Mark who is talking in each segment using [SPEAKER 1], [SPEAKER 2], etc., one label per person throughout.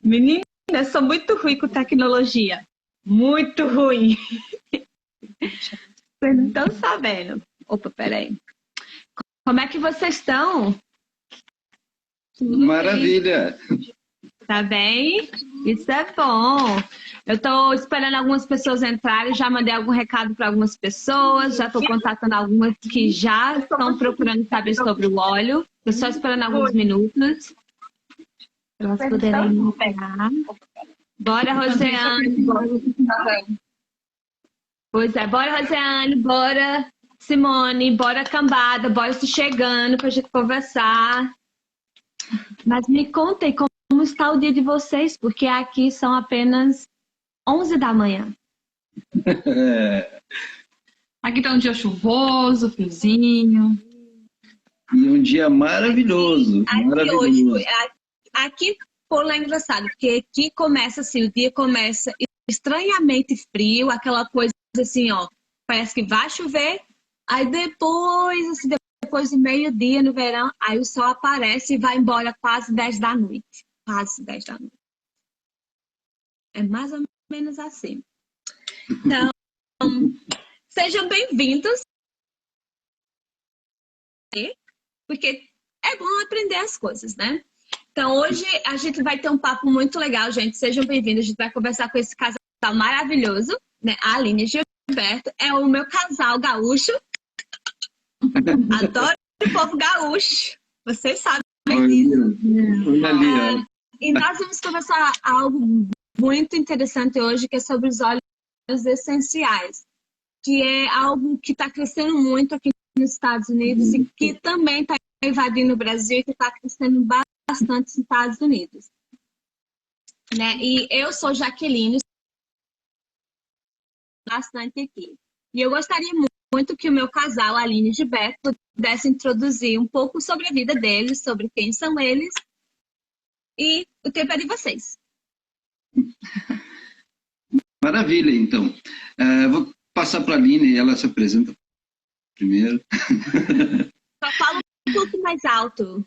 [SPEAKER 1] Menina, eu sou muito ruim com tecnologia. Muito ruim. Vocês não estão sabendo. Opa, peraí. Como é que vocês estão?
[SPEAKER 2] Maravilha!
[SPEAKER 1] Tá bem? Isso é bom. Eu estou esperando algumas pessoas entrarem, já mandei algum recado para algumas pessoas, já estou contatando algumas que já estão procurando saber sobre o óleo. Estou só esperando alguns minutos para elas poderem entrar. Bora, Rosiane. Pois é, bora, Rosiane, bora, Simone, bora, cambada, bora se chegando para a gente conversar. Mas me contem como está o dia de vocês, porque aqui são apenas 11 da manhã.
[SPEAKER 3] Aqui está um dia chuvoso, friozinho.
[SPEAKER 2] E um dia maravilhoso.
[SPEAKER 1] Aqui foi lá engraçado, porque aqui começa assim, o dia começa estranhamente frio, aquela coisa assim, ó, parece que vai chover, aí depois, assim, depois do meio-dia no verão, aí o sol aparece e vai embora quase 10 da noite. Quase 10 da noite. É mais ou menos assim. Então, sejam bem-vindos. Porque é bom aprender as coisas, né? Então, hoje a gente vai ter um papo muito legal, gente. Sejam bem-vindos. A gente vai conversar com esse casal maravilhoso, né? A Aline e Gilberto. É o meu casal gaúcho. Adoro o povo gaúcho. Vocês sabem disso. E nós vamos conversar algo muito interessante hoje, que é sobre os óleos essenciais, que é algo que está crescendo muito aqui nos Estados Unidos e que também está invadindo o Brasil e que está crescendo bastante nos Estados Unidos. Né? E eu sou Jaqueline, bastante aqui. E eu gostaria muito que o meu casal, Aline e Gilberto, pudesse introduzir um pouco sobre a vida deles, sobre quem são eles. E o tempo é de vocês.
[SPEAKER 2] Maravilha, então. Vou passar para a Aline, ela se apresenta primeiro.
[SPEAKER 1] Só fala um pouco mais alto.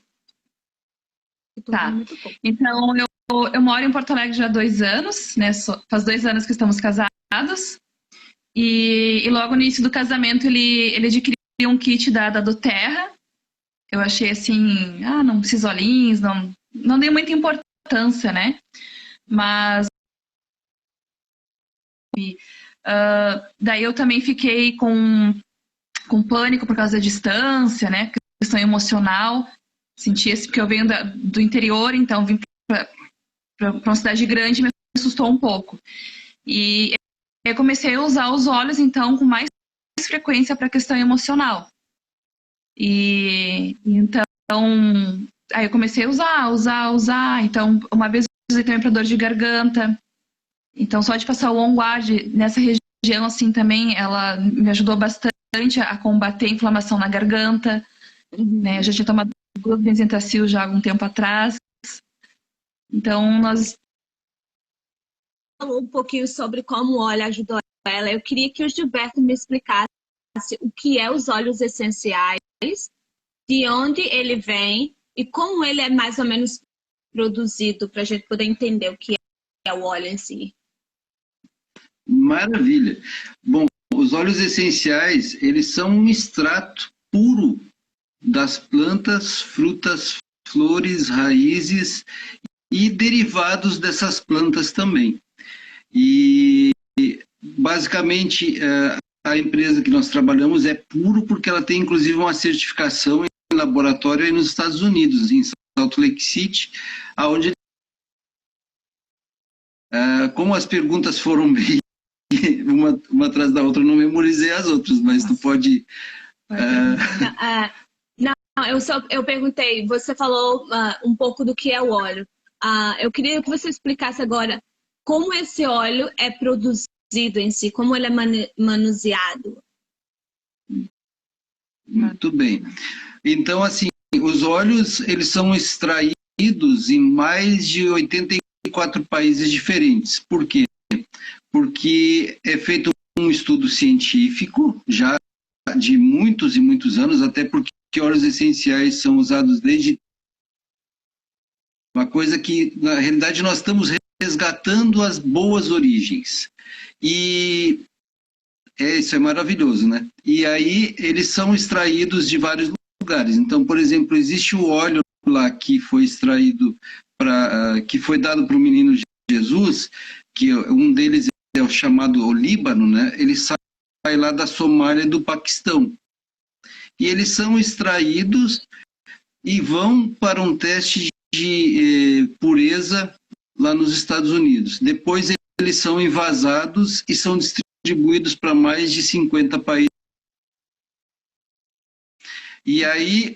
[SPEAKER 3] Tá. Então, eu moro em Porto Alegre já há 2 anos, né? Faz 2 anos que estamos casados. E logo no início do casamento, ele adquiriu um kit da doTERRA. Eu achei assim, não, esses olhinhos, não dei muita importância, né? Mas daí eu também fiquei com pânico por causa da distância, né? Questão emocional. Senti esse, porque eu venho do interior, então vim para uma cidade grande e me assustou um pouco. E eu comecei a usar os óleos, então, com mais frequência para a questão emocional. E então, aí eu comecei a usar. Então, uma vez eu usei também para dor de garganta. Então, só de passar o On Guard nessa região, assim, também, ela me ajudou bastante a combater a inflamação na garganta. Né? Eu já tinha tomado 2 benzetacil já há algum tempo atrás. Então, nós...
[SPEAKER 1] Falou um pouquinho sobre como o óleo ajudou ela. Eu queria que o Gilberto me explicasse o que é os óleos essenciais, de onde ele vem e como ele é mais ou menos produzido, para a gente poder entender o que é o óleo em si.
[SPEAKER 2] Maravilha. Bom, os óleos essenciais, eles são um extrato puro das plantas, frutas, flores, raízes e derivados dessas plantas também. E basicamente a empresa que nós trabalhamos é puro porque ela tem inclusive uma certificação em laboratório aí nos Estados Unidos, em Salt Lake City, onde como as perguntas foram bem uma atrás da outra, eu não memorizei as outras, mas tu pode...
[SPEAKER 1] Eu perguntei, você falou um pouco do que é o óleo. Eu queria que você explicasse agora como esse óleo é produzido em si, como ele é manuseado.
[SPEAKER 2] Muito bem. Então, assim, os óleos, eles são extraídos em mais de 84 países diferentes. Por quê? Porque é feito um estudo científico, já de muitos e muitos anos, até porque óleos essenciais são usados desde uma coisa que, na realidade, nós estamos resgatando as boas origens. E isso é maravilhoso, né? E aí eles são extraídos de vários lugares. Então, por exemplo, existe o óleo lá que foi extraído, que foi dado para o menino Jesus, que um deles é o chamado o Líbano, né? Ele sai lá da Somália e do Paquistão. E eles são extraídos e vão para um teste de pureza lá nos Estados Unidos. Depois eles são envasados e são distribuídos para mais de 50 países. E aí,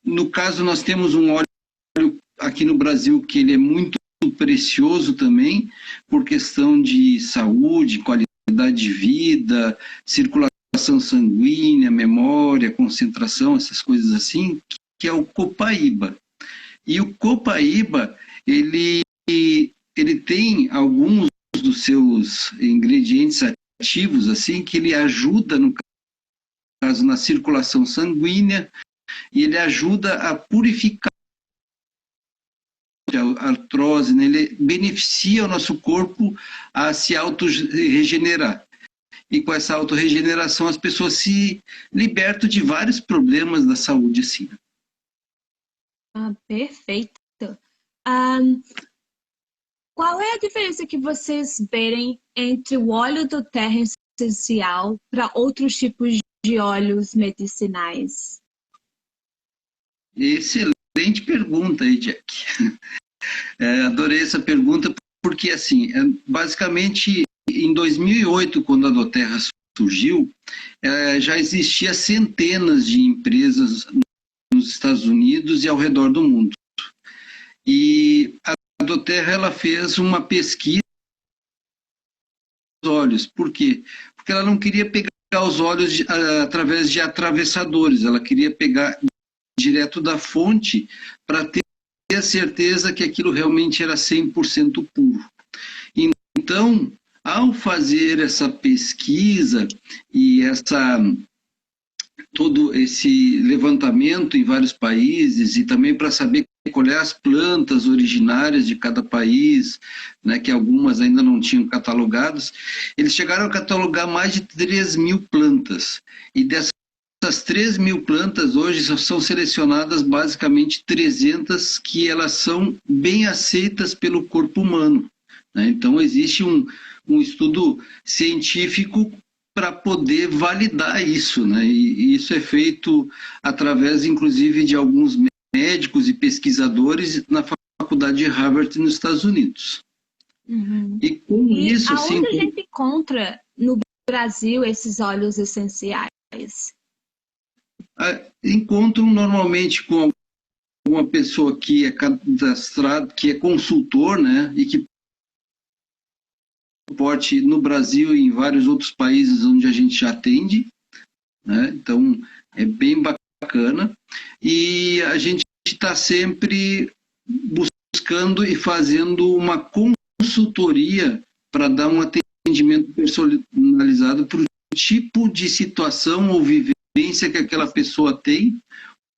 [SPEAKER 2] no caso, nós temos um óleo aqui no Brasil que ele é muito precioso também, por questão de saúde, qualidade de vida, circulação sanguínea, memória, concentração, essas coisas assim, que é o copaíba. E o copaíba, ele tem alguns dos seus ingredientes ativos, assim, que ele ajuda, no caso, na circulação sanguínea, e ele ajuda a purificar a artrose, né? Ele beneficia o nosso corpo a se auto-regenerar. E com essa autorregeneração as pessoas se libertam de vários problemas da saúde, assim.
[SPEAKER 1] Perfeito. Qual é a diferença que vocês verem entre o óleo do terra essencial para outros tipos de óleos medicinais?
[SPEAKER 2] Excelente pergunta aí, Jack. Adorei essa pergunta porque, assim, basicamente, em 2008, quando a doTERRA surgiu, já existia centenas de empresas nos Estados Unidos e ao redor do mundo. E a doTERRA, ela fez uma pesquisa dos óleos. Por quê? Porque ela não queria pegar os óleos através de atravessadores, ela queria pegar direto da fonte para ter a certeza que aquilo realmente era 100% puro. Então, ao fazer essa pesquisa e todo esse levantamento em vários países e também para saber qual é as plantas originárias de cada país, né, que algumas ainda não tinham catalogadas, eles chegaram a catalogar mais de 3.000 plantas. E dessas 3.000 plantas hoje são selecionadas basicamente 300 que elas são bem aceitas pelo corpo humano, né? Então existe um estudo científico para poder validar isso, né? E isso é feito através, inclusive, de alguns médicos e pesquisadores na Faculdade de Harvard nos Estados Unidos.
[SPEAKER 1] Uhum.
[SPEAKER 2] E com isso,
[SPEAKER 1] aonde
[SPEAKER 2] assim,
[SPEAKER 1] a gente encontra no Brasil esses óleos essenciais?
[SPEAKER 2] Encontram normalmente com uma pessoa que é cadastrado, que é consultor, né, e que suporte no Brasil e em vários outros países onde a gente já atende, né? Então é bem bacana e a gente está sempre buscando e fazendo uma consultoria para dar um atendimento personalizado para o tipo de situação ou vivência que aquela pessoa tem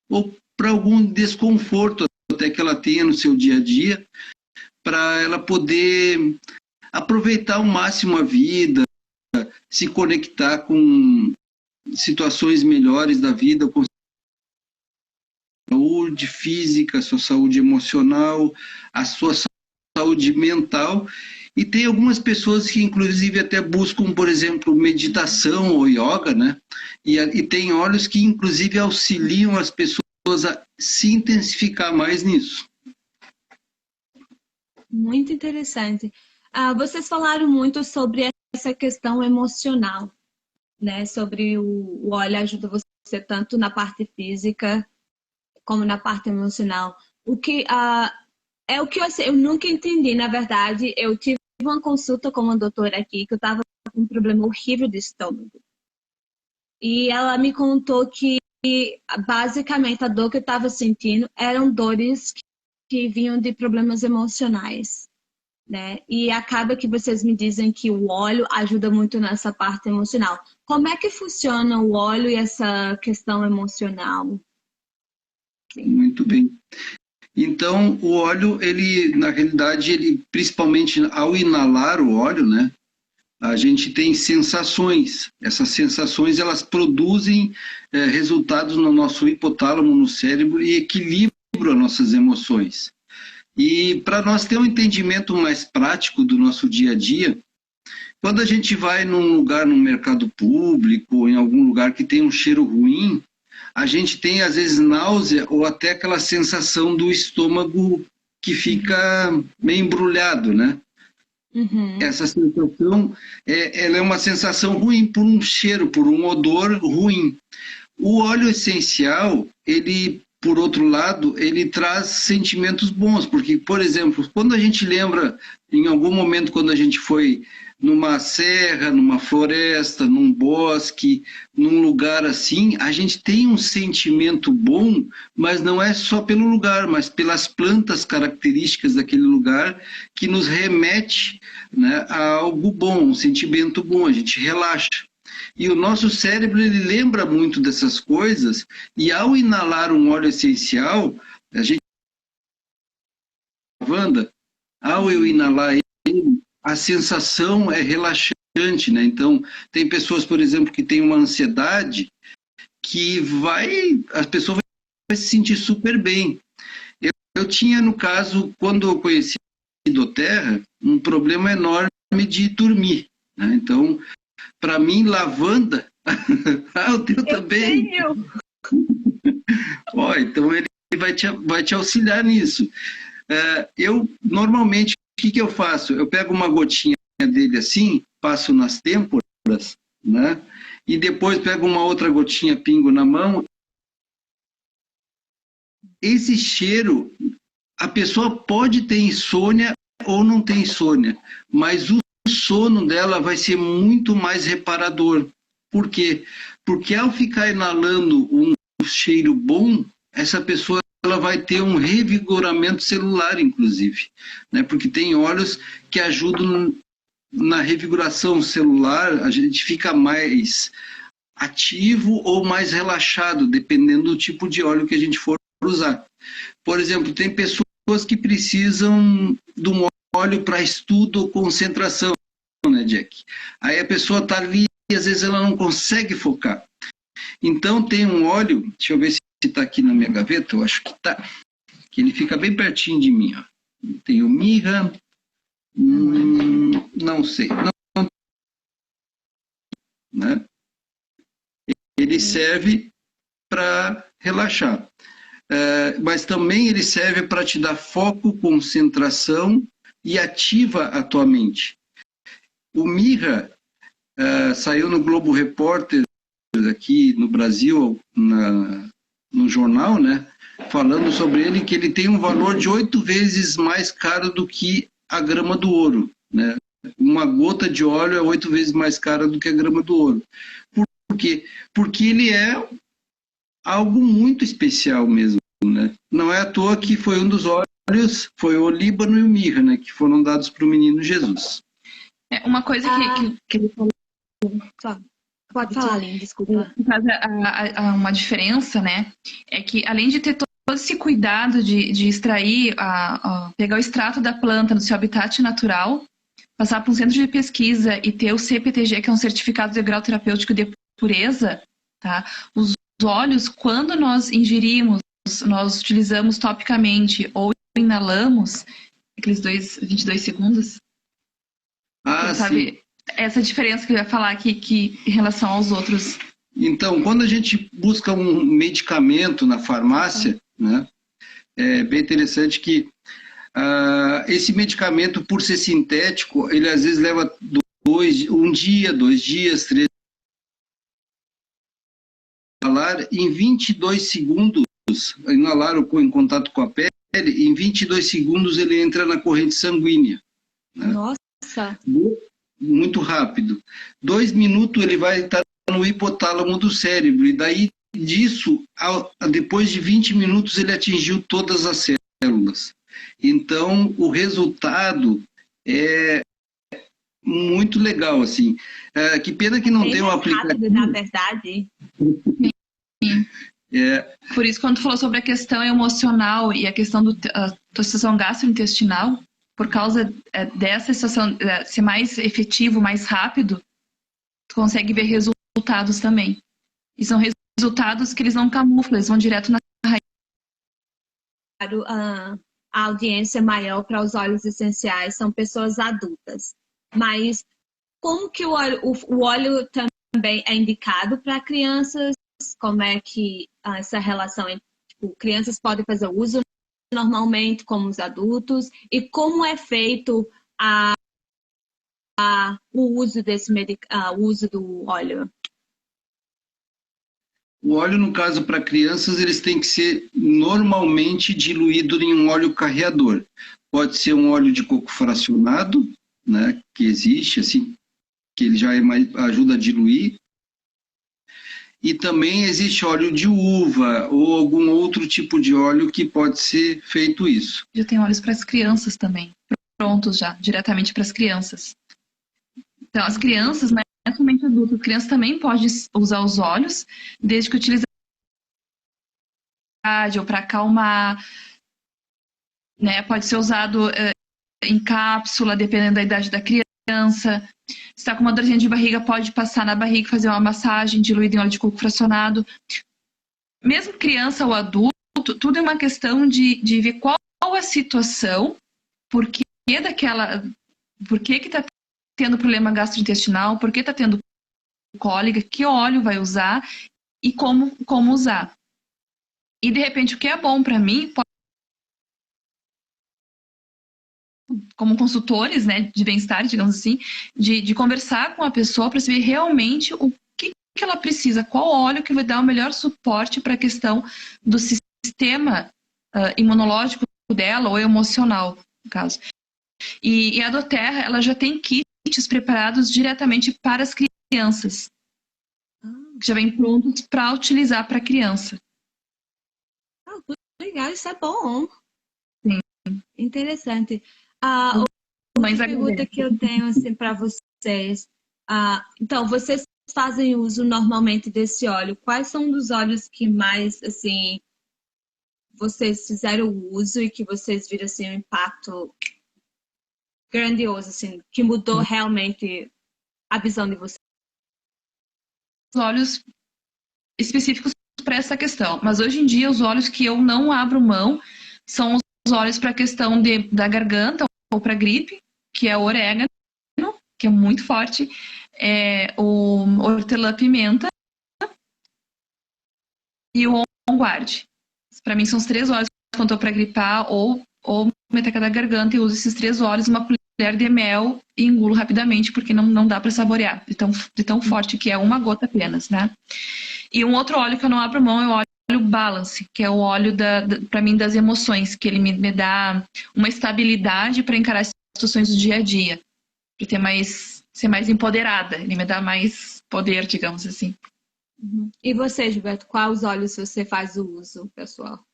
[SPEAKER 2] ou para algum desconforto até que ela tenha no seu dia a dia, para ela poder aproveitar ao máximo a vida, se conectar com situações melhores da vida, com saúde física, a sua saúde emocional, a sua saúde mental. E tem algumas pessoas que inclusive até buscam, por exemplo, meditação ou yoga, né? E tem óleos que inclusive auxiliam as pessoas a se intensificar mais nisso.
[SPEAKER 1] Muito interessante. Vocês falaram muito sobre essa questão emocional, né? Sobre o óleo ajuda você tanto na parte física como na parte emocional. O que é o que eu nunca entendi, na verdade. Eu tive uma consulta com uma doutora aqui que eu estava com um problema horrível de estômago. E ela me contou que basicamente a dor que eu estava sentindo eram dores que vinham de problemas emocionais, né? E acaba que vocês me dizem que o óleo ajuda muito nessa parte emocional. Como é que funciona o óleo e essa questão emocional?
[SPEAKER 2] Muito bem. Então, o óleo, ele, na realidade, ele, principalmente ao inalar o óleo, né, a gente tem sensações. Essas sensações, elas produzem resultados no nosso hipotálamo, no cérebro, e equilibram as nossas emoções. E para nós ter um entendimento mais prático do nosso dia a dia, quando a gente vai num lugar, num mercado público, em algum lugar que tem um cheiro ruim, a gente tem, às vezes, náusea ou até aquela sensação do estômago que fica meio embrulhado, né?
[SPEAKER 1] Uhum.
[SPEAKER 2] Essa sensação, ela é uma sensação ruim por um cheiro, por um odor ruim. O óleo essencial, ele, por outro lado, ele traz sentimentos bons, porque, por exemplo, quando a gente lembra, em algum momento, quando a gente foi numa serra, numa floresta, num bosque, num lugar assim, a gente tem um sentimento bom, mas não é só pelo lugar, mas pelas plantas características daquele lugar que nos remete, né, a algo bom, um sentimento bom, a gente relaxa. E o nosso cérebro, ele lembra muito dessas coisas, e ao inalar um óleo essencial, a gente... Wanda, ao eu inalar ele, a sensação é relaxante, né? Então, tem pessoas, por exemplo, que têm uma ansiedade que a pessoa vai se sentir super bem. Eu tinha, no caso, quando eu conheci doTERRA, um problema enorme de dormir, né? Então, para mim, lavanda... o teu também.
[SPEAKER 1] Tenho.
[SPEAKER 2] Ó, então ele vai te auxiliar nisso. Eu, normalmente, o que eu faço? Eu pego uma gotinha dele assim, passo nas têmporas, né? E depois pego uma outra gotinha, pingo na mão. Esse cheiro, a pessoa pode ter insônia ou não ter insônia, mas o sono dela vai ser muito mais reparador. Por quê? Porque ao ficar inalando um cheiro bom, essa pessoa ela vai ter um revigoramento celular, inclusive, né? Porque tem óleos que ajudam na revigoração celular, a gente fica mais ativo ou mais relaxado, dependendo do tipo de óleo que a gente for usar. Por exemplo, tem pessoas que precisam de um óleo para estudo ou concentração, né, Jack? Aí a pessoa está ali e às vezes ela não consegue focar. Então tem um óleo, deixa eu ver se está aqui na minha gaveta, eu acho que está, que ele fica bem pertinho de mim. Ó. Tem o mirra, não sei, não, né? Ele serve para relaxar, mas também ele serve para te dar foco, concentração e ativa a tua mente. O mirra saiu no Globo Repórter aqui no Brasil, no jornal, né, falando sobre ele, que ele tem um valor de 8 vezes mais caro do que a grama do ouro, né? Uma gota de óleo é 8 vezes mais cara do que a grama do ouro. Por quê? Porque ele é algo muito especial mesmo, né? Não é à toa que foi um dos óleos, foi o olíbano e o mirra, né, que foram dados para o menino Jesus.
[SPEAKER 3] Uma coisa que ele falou...
[SPEAKER 1] Pode falar, Aline, desculpa.
[SPEAKER 3] Uma diferença, né, é que além de ter todo esse cuidado de extrair, pegar o extrato da planta no seu habitat natural, passar para um centro de pesquisa e ter o CPTG, que é um certificado de grau terapêutico de pureza, tá? Os óleos, quando nós ingerimos, nós utilizamos topicamente ou inalamos, aqueles 22 segundos, sabe? Sim. Essa diferença que eu ia falar aqui em relação aos outros.
[SPEAKER 2] Então, quando a gente busca um medicamento na farmácia, né, é bem interessante que esse medicamento, por ser sintético, ele às vezes leva 2 dias, 3 inalar em 22 segundos, inalar em contato com a pele, em 22 segundos ele entra na corrente sanguínea. Né?
[SPEAKER 1] Nossa!
[SPEAKER 2] Muito rápido. 2 minutos ele vai estar no hipotálamo do cérebro, e daí disso, depois de 20 minutos ele atingiu todas as células. Então, o resultado é muito legal, assim. Que pena que não tem um aplicativo.
[SPEAKER 1] Rápido, na verdade.
[SPEAKER 3] Por isso, quando tu falou sobre a questão emocional e a questão da situação gastrointestinal, por causa dessa situação ser mais efetivo, mais rápido, tu consegue ver resultados também. E são resultados que eles não camuflam, eles vão direto na raiz.
[SPEAKER 1] A audiência maior para os óleos essenciais são pessoas adultas. Mas como que o óleo também é indicado para crianças? Como é que essa relação entre crianças podem fazer uso normalmente como os adultos? E como é feito o uso uso do óleo?
[SPEAKER 2] O óleo, no caso, para crianças, eles têm que ser normalmente diluído em um óleo carreador. Pode ser um óleo de coco fracionado, né, que existe, assim, que ele já ajuda a diluir. E também existe óleo de uva ou algum outro tipo de óleo que pode ser feito isso.
[SPEAKER 3] Já tem óleos para as crianças também, prontos já, diretamente para as crianças. Então, as crianças, não é somente adultos, crianças também podem usar os óleos, desde que utilize ou para acalmar, né? Pode ser usado em cápsula, dependendo da idade da criança. Se está com uma dorzinha de barriga, pode passar na barriga e fazer uma massagem diluída em óleo de coco fracionado. Mesmo criança ou adulto, tudo é uma questão de ver qual a situação, por que está tendo problema gastrointestinal, por que está tendo cólica, que óleo vai usar e como usar. E, de repente, o que é bom para mim, como consultores, né, de bem-estar, digamos assim, de conversar com a pessoa para saber realmente o que ela precisa, qual óleo que vai dar o melhor suporte para a questão do sistema imunológico dela ou emocional, no caso. E a doTERRA, ela já tem kits preparados diretamente para as crianças, que já vem prontos para utilizar para a criança.
[SPEAKER 1] Legal, isso é bom.
[SPEAKER 3] Sim.
[SPEAKER 1] Interessante. Outra pergunta que eu tenho assim, para vocês. Então, vocês fazem uso normalmente desse óleo. Quais são dos óleos que mais assim vocês fizeram uso e que vocês viram assim, um impacto grandioso, assim, que mudou realmente a visão de vocês?
[SPEAKER 3] Óleos específicos para essa questão. Mas hoje em dia, os óleos que eu não abro mão são os óleos para a questão da garganta ou para gripe, que é o orégano, que é muito forte, o hortelã-pimenta e o On Guard. Para mim, são os 3 óleos quando eu estou para gripar ou me atacar da garganta, e uso esses 3 óleos, uma colher de mel e engulo rapidamente, porque não dá para saborear, de tão forte que é, uma gota apenas, né? E um outro óleo que eu não abro mão é o óleo Balance, que é o óleo, para mim, das emoções, que ele me dá uma estabilidade para encarar as situações do dia a dia, para ser mais empoderada, ele me dá mais poder, digamos assim.
[SPEAKER 1] E você, Gilberto, quais óleos você faz o uso, pessoal?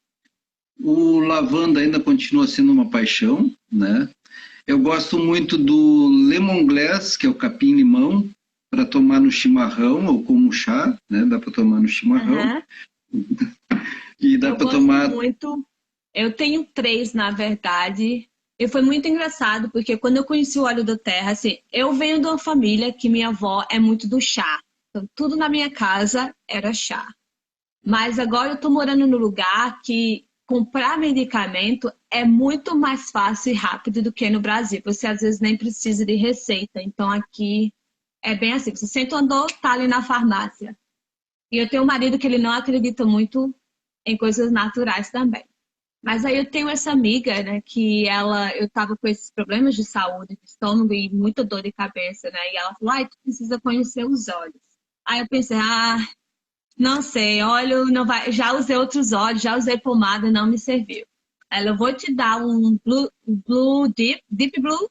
[SPEAKER 2] O lavanda ainda continua sendo uma paixão, né? Eu gosto muito do lemongrass, que é o capim-limão, para tomar no chimarrão ou como chá, né? Dá para tomar no chimarrão. E dá para tomar.
[SPEAKER 1] Eu tenho 3, na verdade. E foi muito engraçado, porque quando eu conheci o óleo doTERRA, assim, eu venho de uma família que minha avó é muito do chá. Então, tudo na minha casa era chá. Mas agora eu tô morando num lugar que comprar medicamento é muito mais fácil e rápido do que no Brasil. Você às vezes nem precisa de receita. Então aqui é bem assim, você sente uma dor, tá ali na farmácia. E eu tenho um marido que ele não acredita muito em coisas naturais também. Mas aí eu tenho essa amiga, né, que eu tava com esses problemas de saúde, de estômago e muita dor de cabeça, né? E ela falou, tu precisa conhecer os óleos. Aí eu pensei, não sei, óleo não vai. Já usei outros óleos, já usei pomada, não me serviu. Eu vou te dar um Deep Blue.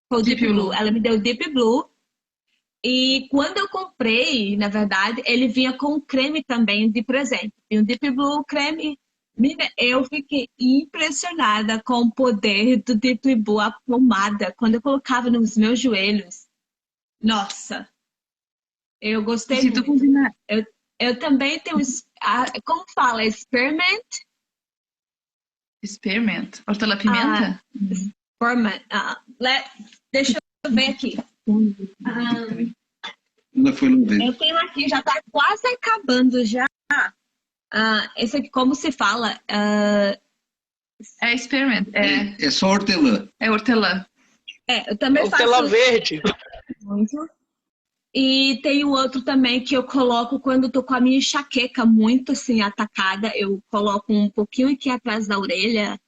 [SPEAKER 1] Foi Deep Blue. Ela me deu Deep Blue. E quando eu comprei, na verdade, ele vinha com creme também de presente. E o Deep Blue creme, eu fiquei impressionada com o poder do Deep Blue, a pomada. Quando eu colocava nos meus joelhos, nossa, eu gostei muito. Eu também tenho como fala? Experiment?
[SPEAKER 3] Spearmint. Hortelã-pimenta?
[SPEAKER 1] Experiment. Deixa eu ver aqui.
[SPEAKER 2] Ela foi lá ver.
[SPEAKER 1] Eu tenho aqui, já está quase acabando já. Esse aqui, como se fala?
[SPEAKER 3] É spearmint.
[SPEAKER 2] É só hortelã.
[SPEAKER 3] É hortelã.
[SPEAKER 1] Eu também
[SPEAKER 4] Hortelã
[SPEAKER 1] faço
[SPEAKER 4] verde.
[SPEAKER 1] muito. E tem o outro também que eu coloco quando eu tô com a minha enxaqueca muito assim atacada. Eu coloco um pouquinho aqui atrás da orelha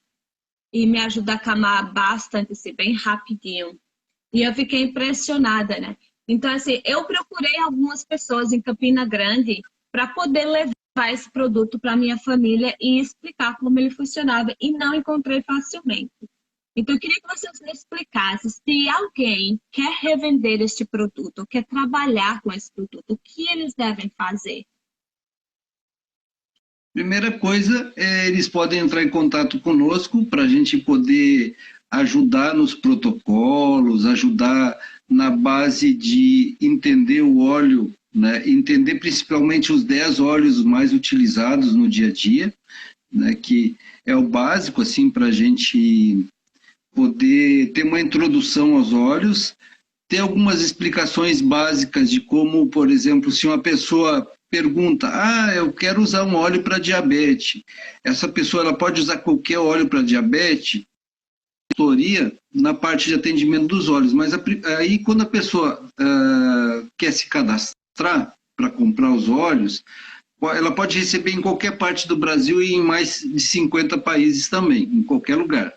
[SPEAKER 1] e me ajuda a acalmar bastante, assim, bem rapidinho. E eu fiquei impressionada, né? Então, assim, eu procurei algumas pessoas em Campina Grande para poder levar esse produto para minha família e explicar como ele funcionava. E não encontrei facilmente. Então, eu queria que vocês me explicassem se alguém quer revender este produto, ou quer trabalhar com esse produto, o que eles devem fazer?
[SPEAKER 2] Primeira coisa, eles podem entrar em contato conosco para a gente poder ajudar nos protocolos, ajudar na base de entender o óleo, né? Entender principalmente os 10 óleos mais utilizados no dia a dia, né? Que é o básico assim, para a gente poder ter uma introdução aos óleos, ter algumas explicações básicas de como, por exemplo, se uma pessoa pergunta, eu quero usar um óleo para diabetes, essa pessoa ela pode usar qualquer óleo para diabetes, consultoria na parte de atendimento dos óleos, mas aí quando a pessoa quer se cadastrar para comprar os óleos, ela pode receber em qualquer parte do Brasil e em mais de 50 países também, em qualquer lugar.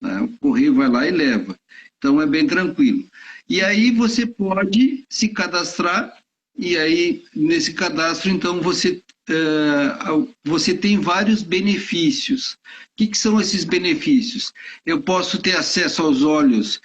[SPEAKER 2] O correio vai lá e leva. Então é bem tranquilo. E aí você pode se cadastrar, e aí nesse cadastro, então, você tem vários benefícios. O que são esses benefícios? Eu posso ter acesso aos óleos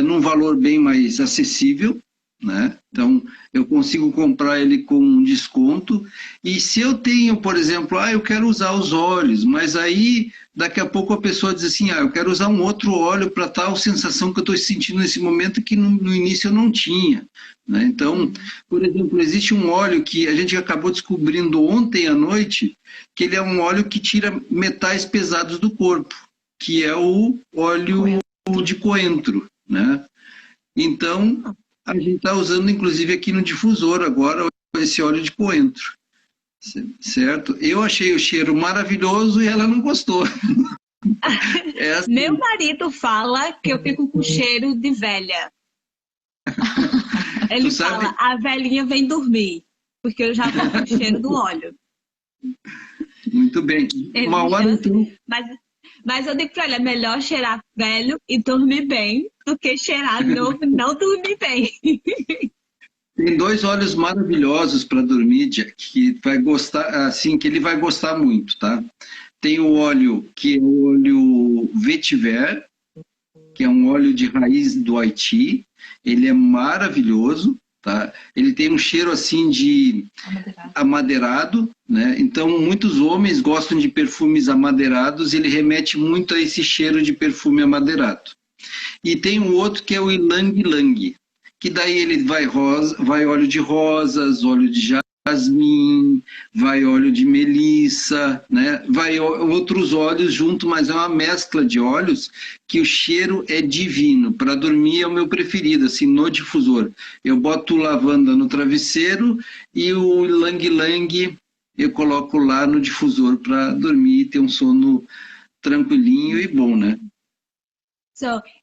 [SPEAKER 2] num valor bem mais acessível, né? Então, eu consigo comprar ele com um desconto. E se eu tenho, por exemplo, eu quero usar os óleos, mas aí daqui a pouco a pessoa diz assim, eu quero usar um outro óleo para tal sensação que eu estou sentindo nesse momento que no início eu não tinha, né? Então, por exemplo, existe um óleo que a gente acabou descobrindo ontem à noite, que ele é um óleo que tira metais pesados do corpo, que é o óleo de coentro, né? Então, a gente está usando, inclusive, aqui no difusor agora, esse óleo de coentro. Certo? Eu achei o cheiro maravilhoso e ela não gostou.
[SPEAKER 1] Assim. Meu marido fala que eu fico com cheiro de velha. Ele fala, a velhinha vem dormir, porque eu já vou com o cheiro do óleo.
[SPEAKER 2] Muito bem. Uma hora então...
[SPEAKER 1] Mas eu digo para ele, é melhor cheirar velho e dormir bem do que cheirar novo e não dormir bem.
[SPEAKER 2] Tem 2 óleos maravilhosos para dormir, que vai gostar, assim, que ele vai gostar muito, tá? Tem o óleo que é o óleo vetiver, que é um óleo de raiz do Haiti. Ele é maravilhoso, tá? Ele tem um cheiro assim de amadeirado, né? Então muitos homens gostam de perfumes amadeirados, ele remete muito a esse cheiro de perfume amadeirado. E tem um outro que é o Ylang Ylang, que daí ele vai óleo de rosas, óleo de jasmim, vai óleo de melissa, né? Vai outros óleos junto, mas é uma mescla de óleos que o cheiro é divino. Para dormir é o meu preferido, assim, no difusor. Eu boto lavanda no travesseiro e o Ylang Ylang eu coloco lá no difusor para dormir e ter um sono tranquilinho e bom, né?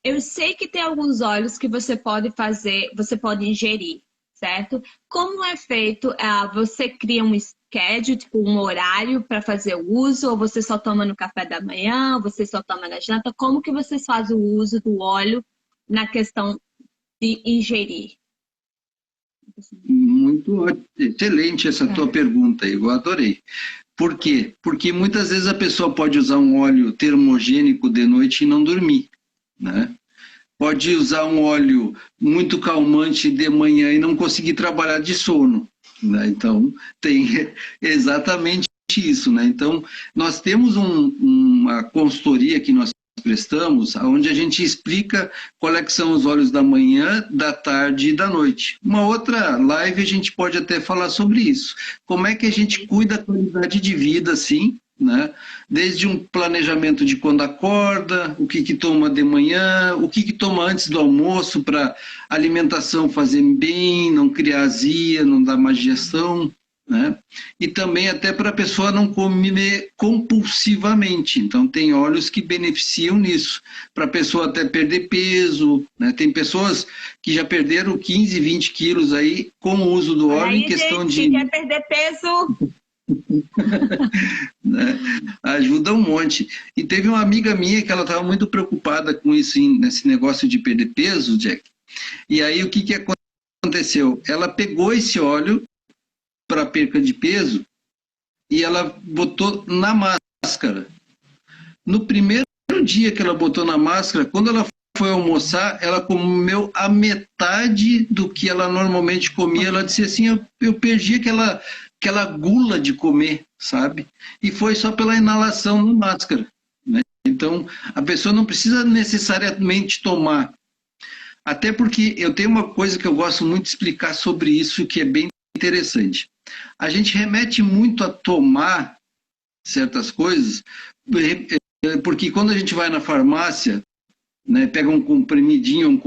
[SPEAKER 1] Eu sei que tem alguns óleos que você pode fazer, você pode ingerir, certo? Como é feito? Você cria um schedule, tipo um horário para fazer o uso, ou você só toma no café da manhã, ou você só toma na janta? Como que vocês fazem o uso do óleo na questão de ingerir?
[SPEAKER 2] Muito excelente essa tua pergunta, eu adorei. Por quê? Porque muitas vezes a pessoa pode usar um óleo termogênico de noite e não dormir, né? Pode usar um óleo muito calmante de manhã e não conseguir trabalhar de sono, né? Então, tem exatamente isso, né? Então, nós temos uma consultoria que nós prestamos, onde a gente explica qual é que são os óleos da manhã, da tarde e da noite. Uma outra live a gente pode até falar sobre isso. Como é que a gente cuida da qualidade de vida, assim, né? Desde um planejamento de quando acorda, o que toma de manhã, o que toma antes do almoço para alimentação fazer bem, não criar azia, não dar má digestão, né? E também até para a pessoa não comer compulsivamente. Então tem óleos que beneficiam nisso, para a pessoa até perder peso, né? Tem pessoas que já perderam 15, 20 quilos aí com o uso do óleo em questão
[SPEAKER 1] gente,
[SPEAKER 2] de...
[SPEAKER 1] Quem quer perder peso...
[SPEAKER 2] né? Ajuda um monte. E teve uma amiga minha que ela estava muito preocupada com isso, nesse negócio de perder peso, Jack. E aí o que aconteceu? Ela pegou esse óleo para perca de peso e ela botou na máscara. No primeiro dia que ela botou na máscara, quando ela foi almoçar, ela comeu a metade do que ela normalmente comia. Ela disse assim, eu perdi aquela gula de comer, sabe? E foi só pela inalação na máscara, né? Então, a pessoa não precisa necessariamente tomar. Até porque eu tenho uma coisa que eu gosto muito de explicar sobre isso, que é bem interessante. A gente remete muito a tomar certas coisas, porque quando a gente vai na farmácia, né, pega um comprimidinho, um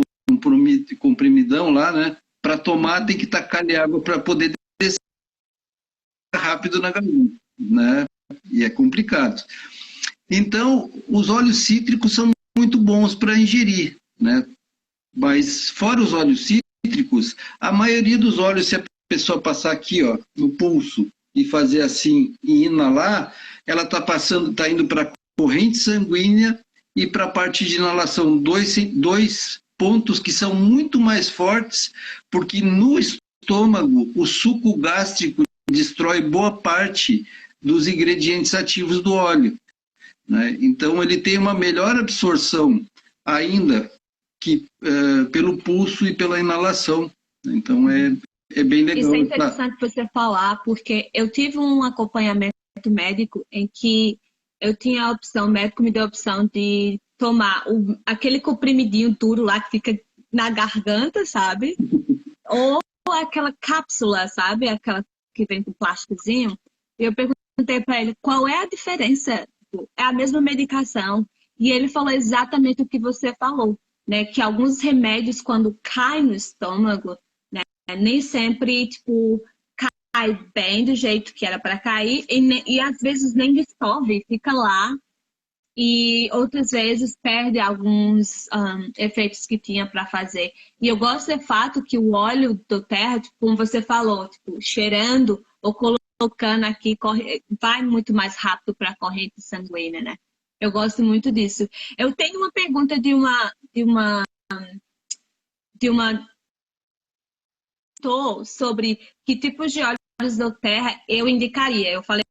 [SPEAKER 2] comprimidão lá, né, para tomar tem que tacar-lhe água para poder descer rápido na garganta, né, e é complicado. Então, os óleos cítricos são muito bons para ingerir, né, mas fora os óleos cítricos, a maioria dos óleos, se a pessoa passar aqui, ó, no pulso e fazer assim e inalar, ela está indo para a corrente sanguínea e para a parte de inalação, dois pontos que são muito mais fortes, porque no estômago o suco gástrico destrói boa parte dos ingredientes ativos do óleo, né? Então ele tem uma melhor absorção ainda que pelo pulso e pela inalação. Então é bem legal.
[SPEAKER 1] Isso é interessante você falar, porque eu tive um acompanhamento médico em que eu tinha a opção, o médico me deu a opção de tomar aquele comprimidinho duro lá que fica na garganta, sabe? Ou aquela cápsula, sabe? Aquela que vem com plásticozinho. E eu perguntei para ele qual é a diferença. É a mesma medicação. E ele falou exatamente o que você falou, né? Que alguns remédios, quando caem no estômago, né, nem sempre, tipo, cai bem do jeito que era para cair e às vezes nem dissolve, fica lá e outras vezes perde alguns efeitos que tinha para fazer. E eu gosto do fato que o óleo do terra, tipo, como você falou, tipo, cheirando ou colocando aqui, vai muito mais rápido para a corrente sanguínea, né? Eu gosto muito disso. Eu tenho uma pergunta de uma sobre que tipos de óleos do terra eu indicaria. Eu falei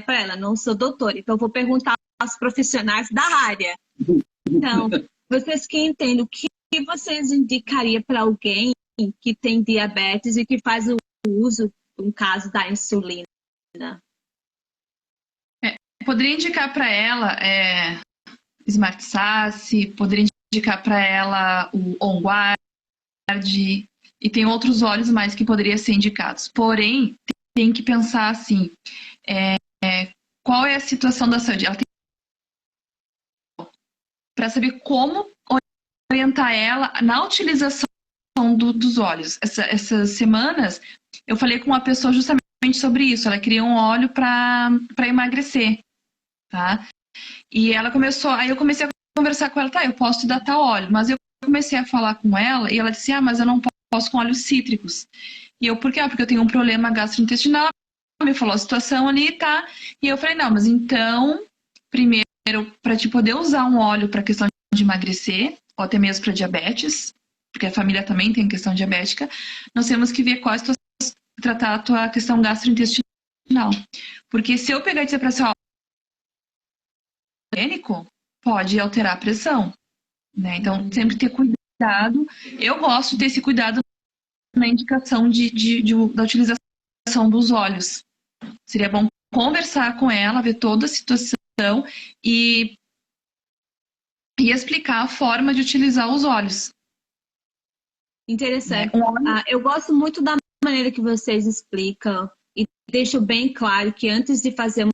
[SPEAKER 1] para ela, não sou doutora, então vou perguntar aos profissionais da área. Então, vocês que entendem, o que vocês indicariam para alguém que tem diabetes e que faz o uso, no caso da insulina?
[SPEAKER 3] Poderia indicar para ela Smart Sasse, poderia indicar para ela o On Guard, e tem outros óleos mais que poderiam ser indicados. Porém, tem que pensar assim, qual é a situação da saúde? Ela tem para saber como orientar ela na utilização dos óleos. Essas semanas, eu falei com uma pessoa justamente sobre isso. Ela queria um óleo para emagrecer, tá? E ela aí eu comecei a conversar com ela, tá, eu posso te dar tal óleo, mas eu comecei a falar com ela e ela disse, mas eu não posso com óleos cítricos. E eu, por quê? Porque eu tenho um problema gastrointestinal. Me falou a situação ali, tá? E eu falei, não, mas então, primeiro, para te poder usar um óleo para questão de emagrecer, ou até mesmo para diabetes, porque a família também tem questão diabética, nós temos que ver qual é a situação, tratar a tua questão gastrointestinal. Porque se eu pegar e dizer para você, pode alterar a pressão, né? Então, sempre ter cuidado. Eu gosto de ter esse cuidado na indicação da utilização dos óleos. Seria bom conversar com ela, ver toda a situação e e explicar a forma de utilizar os óleos.
[SPEAKER 1] Interessante. Eu gosto muito da maneira que vocês explicam e deixam bem claro que antes de fazer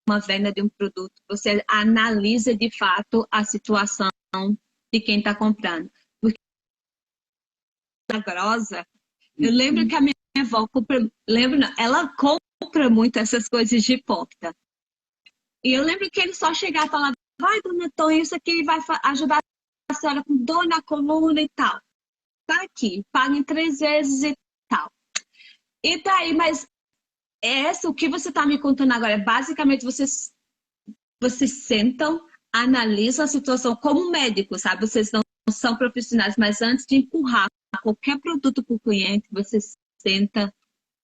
[SPEAKER 1] uma venda de um produto, você analisa de fato a situação de quem está comprando. Porque milagrosa, eu lembro que a minha avó ela compra muito essas coisas de hipócrita. E eu lembro que ele só chegava e falava, vai, dona Tonha, isso aqui vai ajudar a senhora com dor na coluna e tal. Tá aqui, paga em 3 vezes e tal. E daí, mas o que você está me contando agora, basicamente vocês sentam, analisam a situação como médico, sabe? Vocês não são profissionais, mas antes de empurrar qualquer produto para o cliente, você senta,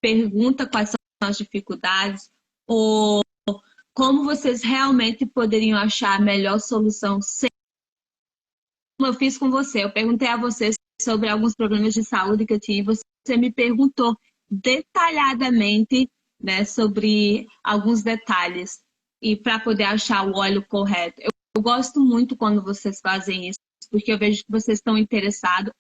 [SPEAKER 1] pergunta quais são as dificuldades ou como vocês realmente poderiam achar a melhor solução. Como eu fiz com você, eu perguntei a você sobre alguns problemas de saúde que eu tinha e você me perguntou detalhadamente, né, sobre alguns detalhes e para poder achar o óleo correto. Eu gosto muito quando vocês fazem isso, porque eu vejo que vocês estão interessados.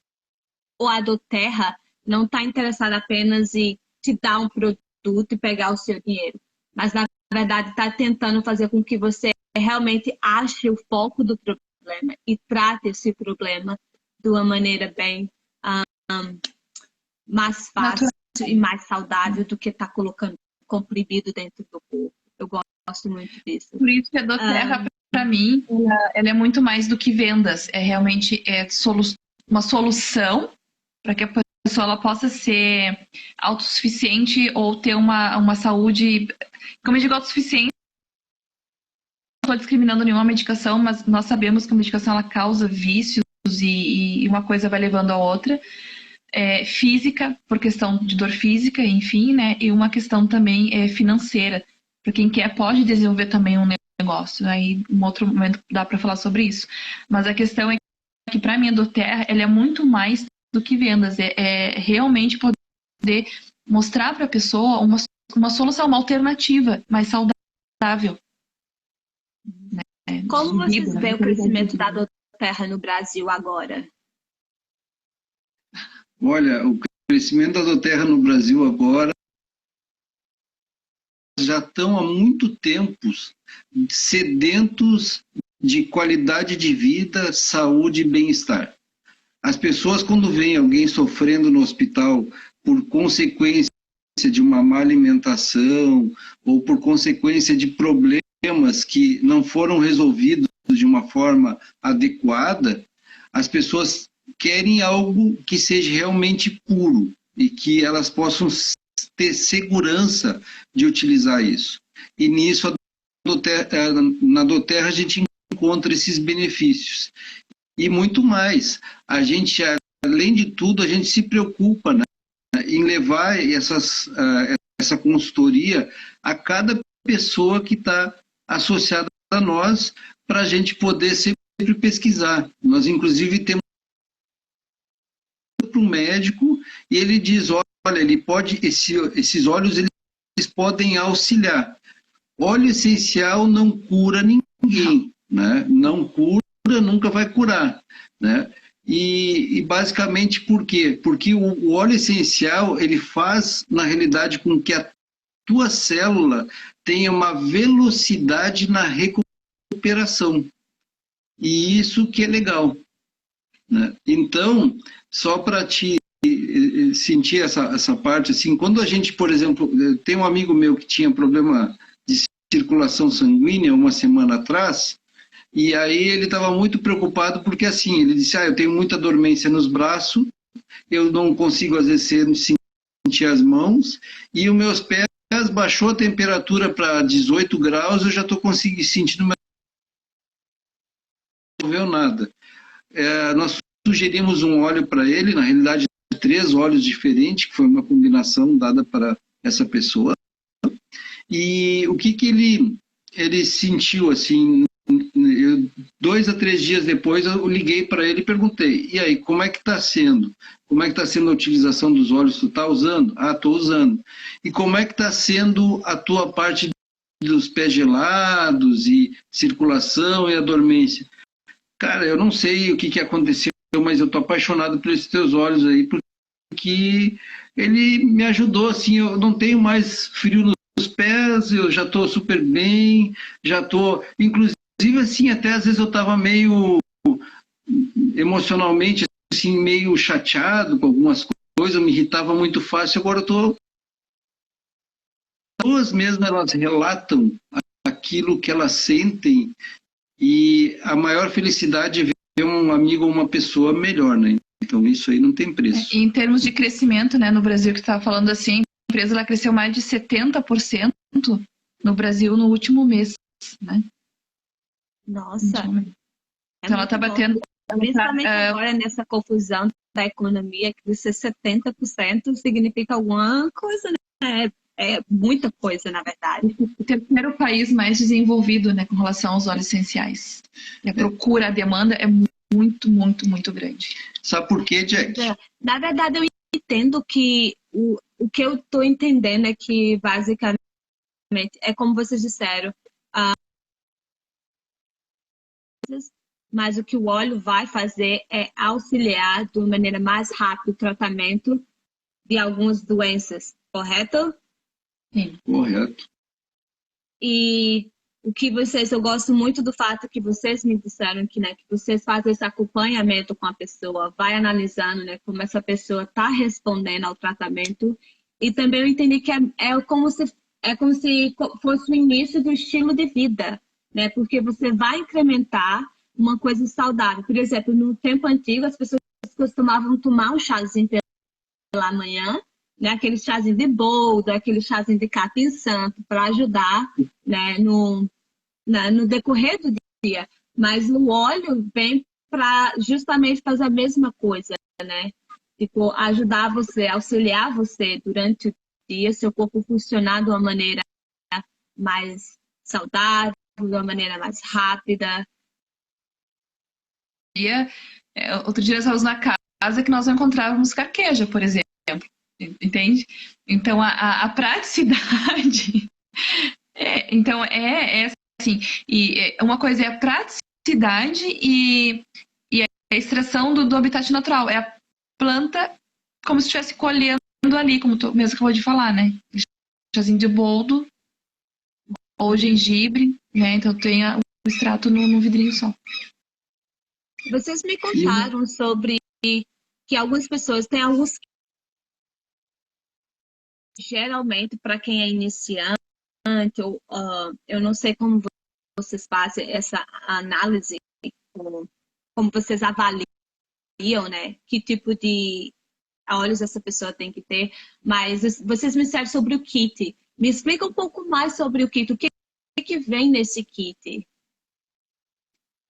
[SPEAKER 1] O Adoterra não está interessado apenas em te dar um produto e pegar o seu dinheiro, mas na verdade está tentando fazer com que você realmente ache o foco do problema e trate esse problema de uma maneira bem mais fácil e mais saudável do que estar colocando comprimido dentro do corpo. Eu gosto muito disso.
[SPEAKER 3] Por isso que a Adoterra, para mim, ela é muito mais do que vendas. É realmente uma solução para que a pessoa ela possa ser autossuficiente ou ter uma saúde, como eu digo, autossuficiente. Não estou discriminando nenhuma medicação, mas nós sabemos que a medicação ela causa vícios e uma coisa vai levando a outra. Física, por questão de dor física, enfim, né? E uma questão também financeira. Para quem quer, pode desenvolver também um negócio. Aí, em outro momento, dá para falar sobre isso. Mas a questão é que, para mim, a Adoterra, ela é muito mais do que vendas. É realmente poder mostrar para a pessoa uma solução, uma alternativa mais saudável.
[SPEAKER 1] Como vocês veem o crescimento da Adoterra no Brasil agora?
[SPEAKER 2] Olha, o crescimento da Adoterra no Brasil agora já estão há muito tempo sedentos de qualidade de vida, saúde e bem-estar. As pessoas, quando veem alguém sofrendo no hospital por consequência de uma má alimentação ou por consequência de problemas que não foram resolvidos de uma forma adequada, as pessoas querem algo que seja realmente puro e que elas possam ter segurança de utilizar isso. E nisso, na Adoterra, a gente encontra esses benefícios. E muito mais. A gente, além de tudo, a gente se preocupa, né, em levar essa consultoria a cada pessoa que está associada a nós, para a gente poder sempre pesquisar. Nós, inclusive, temos para um médico e ele diz, olha, ele pode, esses óleos eles podem auxiliar. Óleo essencial não cura ninguém, né? Não cura, nunca vai curar, né? E basicamente por quê? Porque o óleo essencial ele faz, na realidade, com que a tua célula tenha uma velocidade na recuperação. E isso que é legal, né? Então, só para te sentir essa parte, assim, quando a gente, por exemplo, tem um amigo meu que tinha problema de circulação sanguínea uma semana atrás, e aí ele estava muito preocupado porque, assim, ele disse, eu tenho muita dormência nos braços, eu não consigo, às vezes, sentir as mãos, e os meus pés baixou a temperatura para 18 graus, eu já estou conseguindo sentir, não resolveu nada. Nós sugerimos um óleo para ele, na realidade 3 óleos diferentes, que foi uma combinação dada para essa pessoa. E o que ele sentiu, assim, 2 a 3 dias depois eu liguei para ele e perguntei, e aí, como é que está sendo? Como é que está sendo a utilização dos óleos? Tu está usando? Estou usando. E como é que está sendo a tua parte dos pés gelados e circulação e a dormência? Cara, eu não sei o que aconteceu, mas eu tô apaixonado por esses teus olhos aí, porque ele me ajudou, assim, eu não tenho mais frio nos pés, eu já tô super bem, já tô, inclusive, assim, até às vezes eu tava meio emocionalmente, assim, meio chateado com algumas coisas, eu me irritava muito fácil, agora eu tô, as pessoas mesmo, elas relatam aquilo que elas sentem, e a maior felicidade é ver um amigo ou uma pessoa melhor, né? Então isso aí não tem preço.
[SPEAKER 3] Em termos de crescimento, né, no Brasil, que estava falando assim, a empresa ela cresceu mais de 70% no Brasil no último mês, né?
[SPEAKER 1] Nossa,
[SPEAKER 3] Então ela está batendo.
[SPEAKER 1] Principalmente agora nessa confusão da economia, que você 70% significa alguma coisa, né? É muita coisa, na verdade.
[SPEAKER 3] O terceiro país mais desenvolvido, né, com relação aos óleos essenciais. E a procura, a demanda é muito, muito, muito grande.
[SPEAKER 2] Sabe por quê, Jack?
[SPEAKER 1] Na verdade, eu entendo que o que eu estou entendendo é que, basicamente, é como vocês disseram, mas o que o óleo vai fazer é auxiliar de uma maneira mais rápida o tratamento de algumas doenças, correto?
[SPEAKER 3] Sim.
[SPEAKER 2] Correto.
[SPEAKER 1] E o que eu gosto muito do fato que vocês me disseram que, né, que vocês fazem esse acompanhamento com a pessoa, vai analisando, né, como essa pessoa está respondendo ao tratamento. E também eu entendi que é como se fosse o início do estilo de vida, né, porque você vai incrementar uma coisa saudável. Por exemplo, no tempo antigo, as pessoas costumavam tomar um chazinho pela manhã, né, aquele chazinho de boldo, aquele chazinho de capim-santo, para ajudar, né, no decorrer do dia. Mas o óleo vem para justamente fazer a mesma coisa, né? Tipo, ajudar você, auxiliar você durante o dia, seu corpo funcionar de uma maneira mais saudável, de uma maneira mais rápida.
[SPEAKER 3] Outro dia nós estávamos na casa que nós não encontrávamos carqueja, por exemplo. Entende? Então, a praticidade... então, é assim, e uma coisa é a praticidade e a extração do habitat natural. É a planta como se estivesse colhendo ali, como tu mesmo acabou de falar, né? Chazinho de boldo ou gengibre, né? Então tem o extrato no vidrinho só.
[SPEAKER 1] Vocês me contaram sobre que algumas pessoas têm alguns... Geralmente, para quem é iniciante, ou eu não sei como vocês fazem essa análise, como vocês avaliam, né? Que tipo de óleos essa pessoa tem que ter, mas vocês me disseram sobre o kit. Me explica um pouco mais sobre o kit. O que vem nesse kit?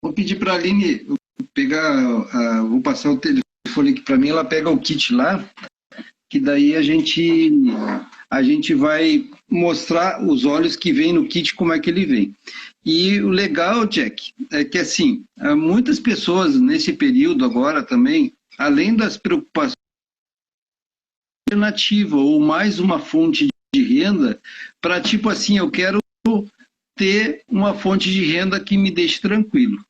[SPEAKER 2] Vou pedir para a Aline pegar, vou passar o telefone aqui para mim, ela pega o kit lá, que daí a gente vai mostrar os óleos que vem no kit, como é que ele vem. E o legal, Jack, é que assim, muitas pessoas nesse período agora também, além das preocupações alternativa ou mais uma fonte de renda, para tipo assim, eu quero ter uma fonte de renda que me deixe tranquilo.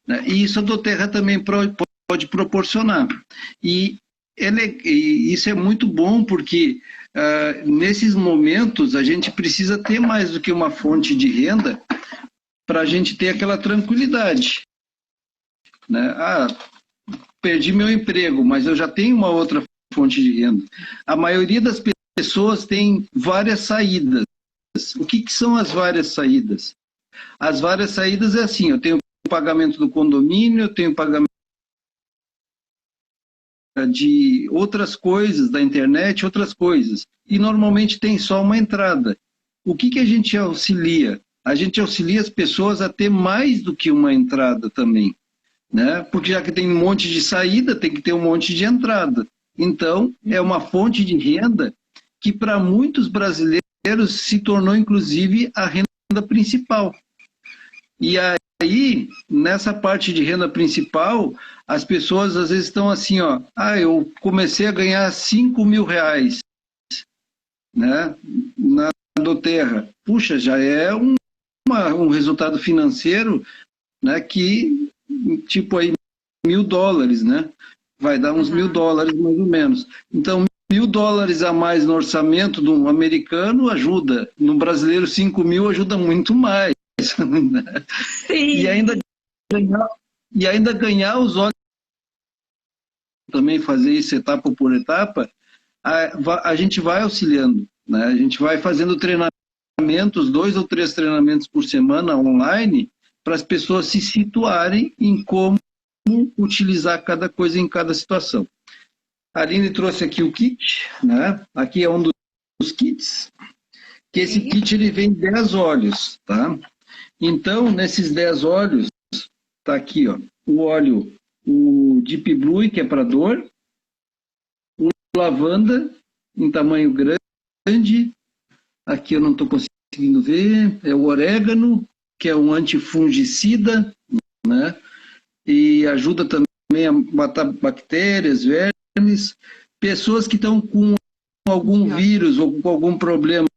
[SPEAKER 2] Né? E isso a Doterra também pode proporcionar. E isso é muito bom porque nesses momentos a gente precisa ter mais do que uma fonte de renda para a gente ter aquela tranquilidade. Né? Perdi meu emprego, mas eu já tenho uma outra fonte de renda. A maioria das pessoas tem várias saídas. O que são as várias saídas? As várias saídas é assim, eu tenho o pagamento do condomínio, eu tenho o pagamento de outras coisas, da internet, outras coisas. E normalmente tem só uma entrada. O que a gente auxilia? A gente auxilia as pessoas a ter mais do que uma entrada também. Né? Porque já que tem um monte de saída, tem que ter um monte de entrada. Então, é uma fonte de renda que para muitos brasileiros se tornou, inclusive, a renda principal. E aí, nessa parte de renda principal, as pessoas às vezes estão assim, eu comecei a ganhar 5 mil reais, né, na Doterra. Puxa, já é um resultado financeiro, né, que tipo aí $1.000, né? Vai dar uns $1.000 mais ou menos. Então, $1.000 a mais no orçamento de um americano ajuda. No brasileiro, 5.000 ajuda muito mais.
[SPEAKER 1] Sim.
[SPEAKER 2] E ainda ganhar os olhos, também fazer isso etapa por etapa, a gente vai auxiliando, né? A gente vai fazendo treinamentos, 2 ou 3 treinamentos por semana online, para as pessoas se situarem em como utilizar cada coisa em cada situação. A Aline trouxe aqui o kit, né? Aqui é um dos kits, que esse kit ele vem 10 óleos, tá? Então, nesses 10 óleos, tá aqui, ó, o óleo, o Deep Blue, que é para dor, o lavanda, em tamanho grande, aqui eu não estou conseguindo ver, é o orégano, que é um antifungicida, né? E ajuda também a matar bactérias, vermes, pessoas que estão com algum vírus ou com algum problema.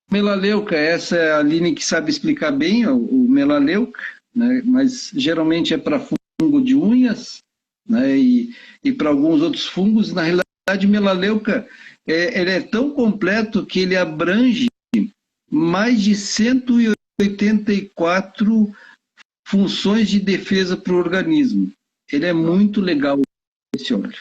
[SPEAKER 2] Melaleuca, essa é a Aline que sabe explicar bem, o melaleuca, né? Mas geralmente é para fungo de unhas, né? E para alguns outros fungos. Na realidade, melaleuca ele é tão completo que ele abrange mais de 184 funções de defesa para o organismo. Ele é muito legal, esse óleo.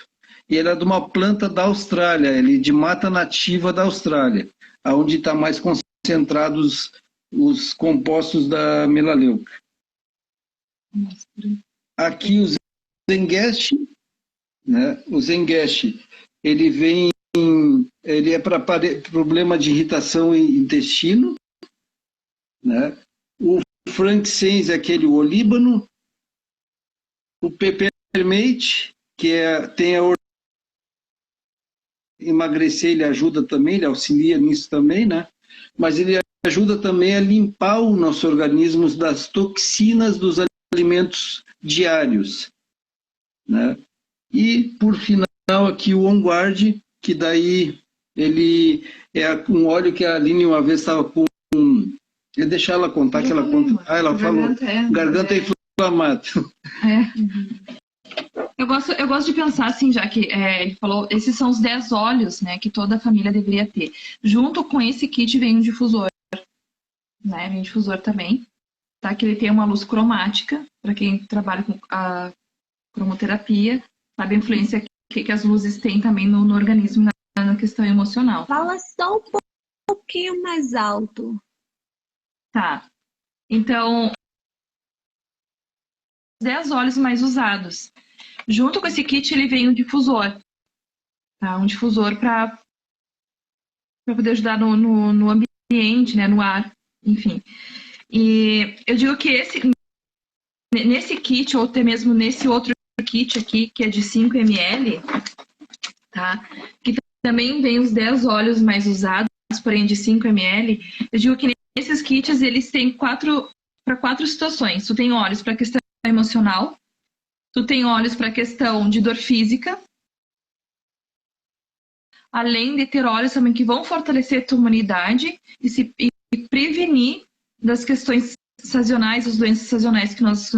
[SPEAKER 2] E ele é de uma planta da Austrália, ele é de mata nativa da Austrália, onde está mais concentrados os compostos da melaleuca. Aqui o Zengest, né? O Zengest, ele é para problema de irritação intestino, né? O frankincense é aquele olíbano, o peppermint, que tem a emagrecer, ele ajuda também, ele auxilia nisso também, né? Mas ele ajuda também a limpar o nosso organismo das toxinas dos alimentos diários, né? E, por final, aqui o On Guard, que daí ele é um óleo que a Aline uma vez estava com... Eu deixar ela contar, que ela conta. Ela falou, garganta inflamada.
[SPEAKER 3] Eu gosto de pensar assim, já que ele falou, esses são os 10 óleos, né, que toda a família deveria ter. Junto com esse kit vem um difusor, né, vem um difusor também, tá? Que ele tem uma luz cromática, para quem trabalha com a cromoterapia, sabe a influência que as luzes têm também no organismo, na questão emocional.
[SPEAKER 1] Fala só um pouquinho mais alto.
[SPEAKER 3] Tá. Então, 10 óleos mais usados. Junto com esse kit, ele vem um difusor. Tá? Um difusor para poder ajudar no ambiente, né? No ar, enfim. E eu digo que nesse kit, ou até mesmo nesse outro kit aqui, que é de 5 ml, tá? Que também vem os 10 óleos mais usados, porém de 5 ml. Eu digo que nesses kits, eles têm para 4 situações. Tu tem óleos para questão emocional, tu tem óleos para questão de dor física, além de ter óleos também que vão fortalecer a tua imunidade e prevenir das questões sazonais, as doenças sazonais que nós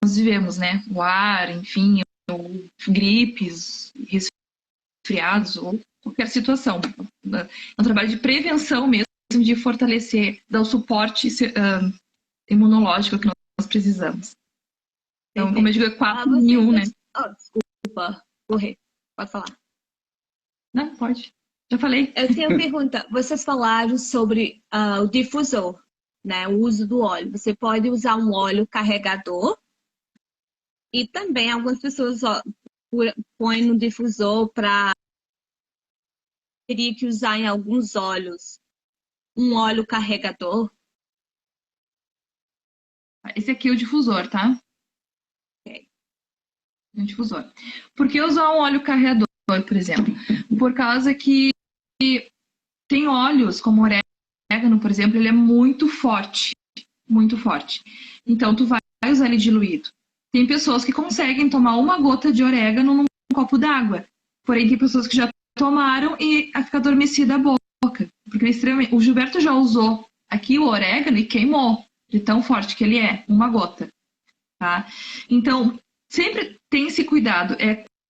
[SPEAKER 3] vivemos, né? O ar, enfim, ou gripes, resfriados, ou qualquer situação. É um trabalho de prevenção mesmo, de fortalecer, dar o suporte imunológico que nós precisamos. Então, como eu digo, é 4 em 1, né?
[SPEAKER 1] Desculpa, correr. Pode falar.
[SPEAKER 3] Não, pode. Já falei.
[SPEAKER 1] Eu tenho uma pergunta. Vocês falaram sobre o difusor, né? O uso do óleo. Você pode usar um óleo carregador e também algumas pessoas põem no difusor para... Teria que usar em alguns óleos um óleo carregador.
[SPEAKER 3] Esse aqui é o difusor, tá? Um difusor. Por que usar um óleo carregador, por exemplo? Por causa que tem óleos, como orégano, por exemplo, ele é muito forte. Muito forte. Então, tu vai usar ele diluído. Tem pessoas que conseguem tomar uma gota de orégano num copo d'água. Porém, tem pessoas que já tomaram e fica adormecida a boca. Porque o Gilberto já usou aqui o orégano e queimou. De tão forte que ele é, uma gota. tá? Então, sempre tem esse cuidado.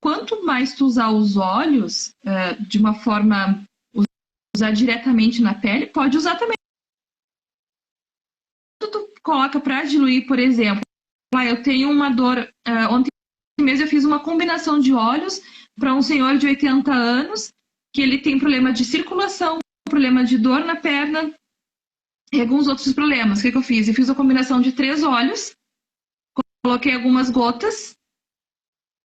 [SPEAKER 3] Quanto mais tu usar os óleos de uma forma, usar diretamente na pele, pode usar também. Tu coloca para diluir, por exemplo, eu tenho uma dor, ontem mesmo eu fiz uma combinação de óleos para um senhor de 80 anos, que ele tem problema de circulação, problema de dor na perna e alguns outros problemas. O que eu fiz? Eu fiz a combinação de 3 óleos, coloquei algumas gotas,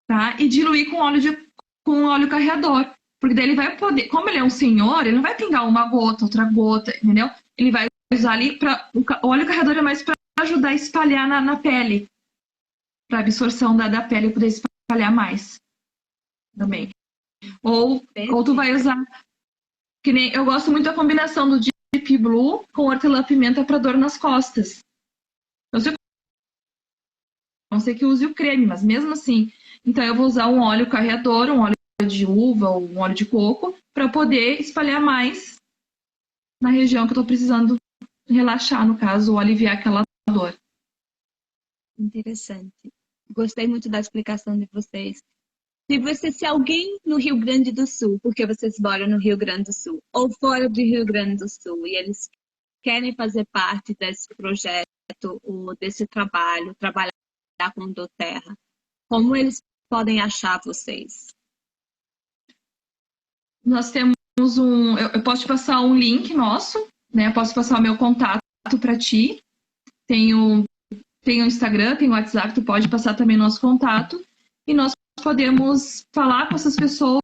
[SPEAKER 3] tá? E diluí com óleo carreador. Porque daí ele vai poder, como ele é um senhor, ele não vai pingar uma gota, outra gota, entendeu? Ele vai usar ali o óleo carreador é mais para ajudar a espalhar na pele, para absorção da pele poder espalhar mais também. Ou tu vai usar, que nem eu gosto muito da combinação do Deep Blue com hortelã-pimenta para dor nas costas. Não sei que use o creme, mas mesmo assim. Então eu vou usar um óleo carreador, um óleo de uva ou um óleo de coco para poder espalhar mais na região que eu estou precisando relaxar, no caso, ou aliviar aquela dor.
[SPEAKER 1] Interessante. Gostei muito da explicação de vocês. Se alguém no Rio Grande do Sul, porque vocês moram no Rio Grande do Sul, ou fora do Rio Grande do Sul, e eles querem fazer parte desse projeto ou desse trabalhar com doTERRA, como eles podem achar vocês?
[SPEAKER 3] Nós temos eu posso te passar um link nosso, né? Eu posso passar o meu contato para ti. Tem o Instagram, tem o WhatsApp, tu pode passar também nosso contato. E nós podemos falar com essas pessoas,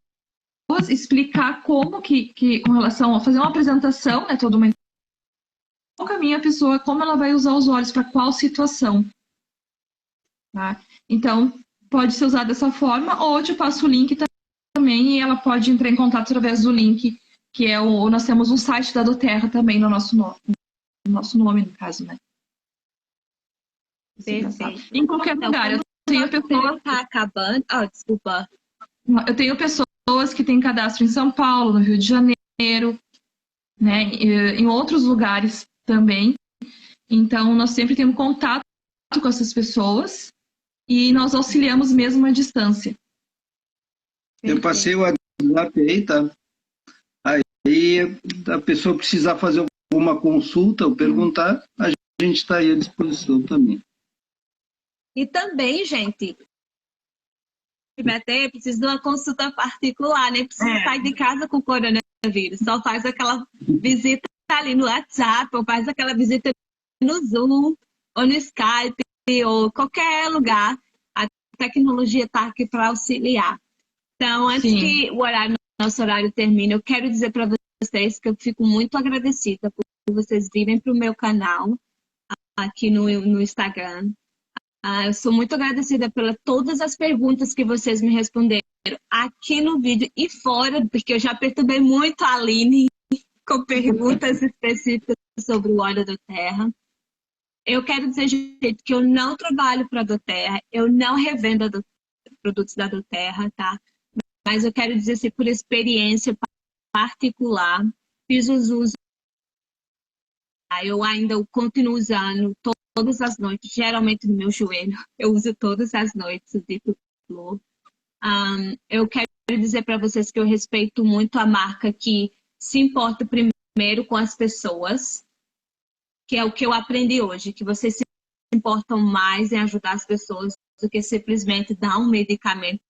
[SPEAKER 3] explicar como que com relação a fazer uma apresentação, né? Toda uma qual caminho a pessoa, como ela vai usar os óleos para qual situação. Tá? Então, pode ser usado dessa forma, ou eu te passo o link também e ela pode entrar em contato através do link, que é nós temos um site da doTERRA também no nosso nome, no caso, né?
[SPEAKER 1] Perfeito.
[SPEAKER 3] Em qualquer lugar. Eu tenho pessoas...
[SPEAKER 1] Tá acabando. Desculpa.
[SPEAKER 3] Eu tenho pessoas que têm cadastro em São Paulo, no Rio de Janeiro, né? Em outros lugares também. Então, nós sempre temos contato com essas pessoas e nós auxiliamos mesmo à distância.
[SPEAKER 2] Eu passei o WhatsApp aí, tá? Aí a pessoa precisar fazer alguma consulta ou perguntar, a gente está aí à disposição também.
[SPEAKER 1] E também, gente, precisa de uma consulta particular, nem precisa sair de casa com coronavírus, só faz aquela visita ali no WhatsApp, ou faz aquela visita no Zoom, ou no Skype, ou qualquer lugar. A tecnologia está aqui para auxiliar. Então, antes que nosso horário termine, eu quero dizer para vocês que eu fico muito agradecida por vocês virem para o meu canal aqui no Instagram. Eu sou muito agradecida por todas as perguntas que vocês me responderam aqui no vídeo e fora, porque eu já perturbei muito a Aline com perguntas específicas sobre o óleo doTERRA. Eu quero dizer, gente, que eu não trabalho para a doTERRA, eu não revendo produtos da doTERRA, tá? Mas eu quero dizer assim, por experiência particular, fiz os usos. Eu ainda continuo usando todas as noites, geralmente no meu joelho. Eu uso todas as noites o Deep Blue. Eu quero dizer para vocês que eu respeito muito a marca que se importa primeiro com as pessoas, que é o que eu aprendi hoje, que vocês se importam mais em ajudar as pessoas do que simplesmente dar um medicamento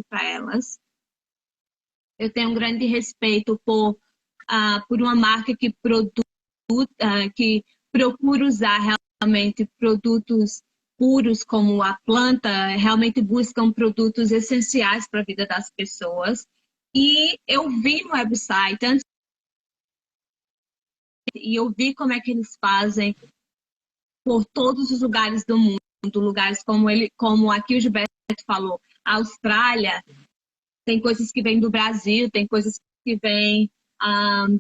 [SPEAKER 1] para elas. Eu tenho um grande respeito por uma marca que que procura usar realmente produtos puros como a planta, realmente buscam produtos essenciais para a vida das pessoas. E eu vi no website antes e eu vi como é que eles fazem por todos os lugares do mundo, lugares como aqui o Gilberto falou, a Austrália, tem coisas que vêm do Brasil, tem coisas que vêm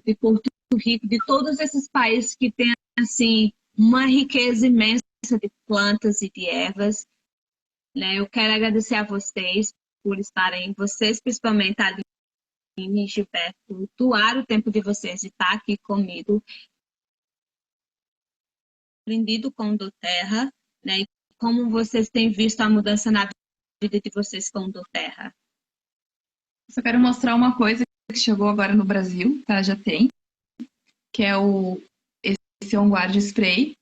[SPEAKER 1] de Porto Rico, de todos esses países que têm assim uma riqueza imensa de plantas e de ervas. Né? Eu quero agradecer a vocês por estarem, vocês principalmente, Aline e Gilberto, doar o tempo de vocês de estar aqui comigo. Aprendido com o doTERRA, né? como vocês têm visto a mudança na vida de vocês com o doTERRA?
[SPEAKER 3] Só quero mostrar uma coisa que chegou agora no Brasil, tá? Já tem, que é esse On Guard Spray.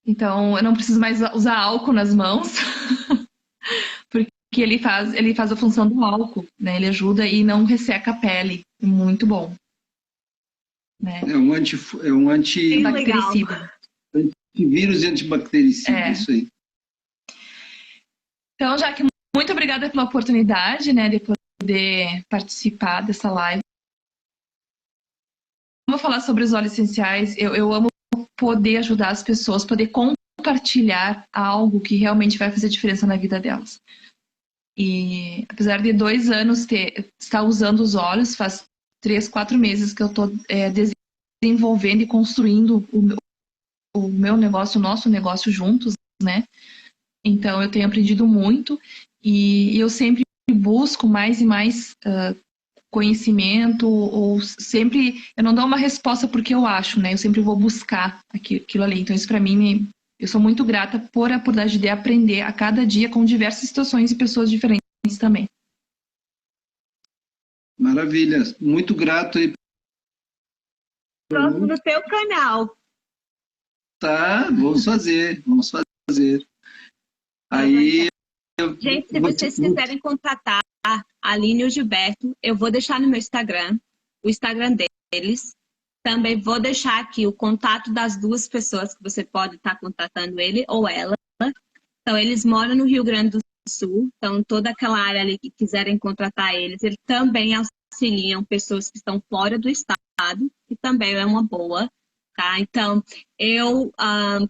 [SPEAKER 3] Então, eu não preciso mais usar álcool nas mãos, porque ele faz a função do álcool, né? Ele ajuda e não resseca a pele. Muito bom. Né?
[SPEAKER 2] É um
[SPEAKER 3] antibactericida.
[SPEAKER 2] Antivírus e antibactericida, isso aí.
[SPEAKER 3] Então, Jaque, muito obrigada pela oportunidade, né, de poder participar dessa live. Vou falar sobre os óleos essenciais. Eu amo poder ajudar as pessoas, poder compartilhar algo que realmente vai fazer diferença na vida delas. E apesar de 2 anos estar usando os óleos, faz 3, 4 meses que eu estou desenvolvendo e construindo o meu negócio, o nosso negócio juntos, né? Então eu tenho aprendido muito e eu sempre busco mais e mais conhecimento, ou sempre, eu não dou uma resposta porque eu acho, né? Eu sempre vou buscar aquilo ali. Então isso para mim, eu sou muito grata por a oportunidade de aprender a cada dia com diversas situações e pessoas diferentes também.
[SPEAKER 2] Maravilha, muito grato aí.
[SPEAKER 1] Próximo no teu canal.
[SPEAKER 2] Tá, vamos fazer. Aí,
[SPEAKER 1] gente, se vocês quiserem contatar a Aline e o Gilberto, eu vou deixar no meu Instagram, o Instagram deles. Também vou deixar aqui o contato das 2 pessoas que você pode estar contatando, ele ou ela. Então, eles moram no Rio Grande do Sul, então toda aquela área ali que quiserem contratar eles também auxiliam pessoas que estão fora do estado, que também é uma boa. Tá? Então,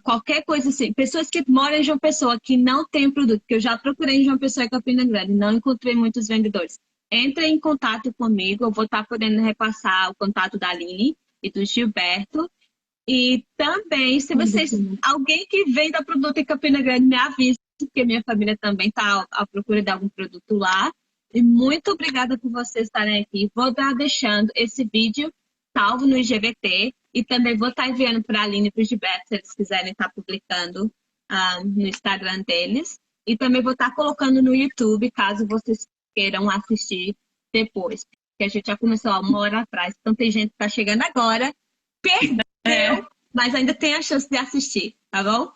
[SPEAKER 1] qualquer coisa assim, pessoas que moram em João Pessoa, que não tem produto, que eu já procurei em João Pessoa e Campina Grande, não encontrei muitos vendedores. Entrem em contato comigo, eu vou estar podendo repassar o contato da Aline e do Gilberto. E também, se vocês, alguém que venda produto em Campina Grande, me avise, porque minha família também está à procura de algum produto lá. E muito obrigada por vocês estarem aqui. Vou estar deixando esse vídeo salvo no IGVT e também vou estar enviando para a Aline e para o Gilberto, se eles quiserem estar publicando no Instagram deles. E também vou estar colocando no YouTube, caso vocês queiram assistir depois. Porque a gente já começou há 1 hora atrás, então tem gente que está chegando agora, perdeu, mas ainda tem a chance de assistir, tá bom?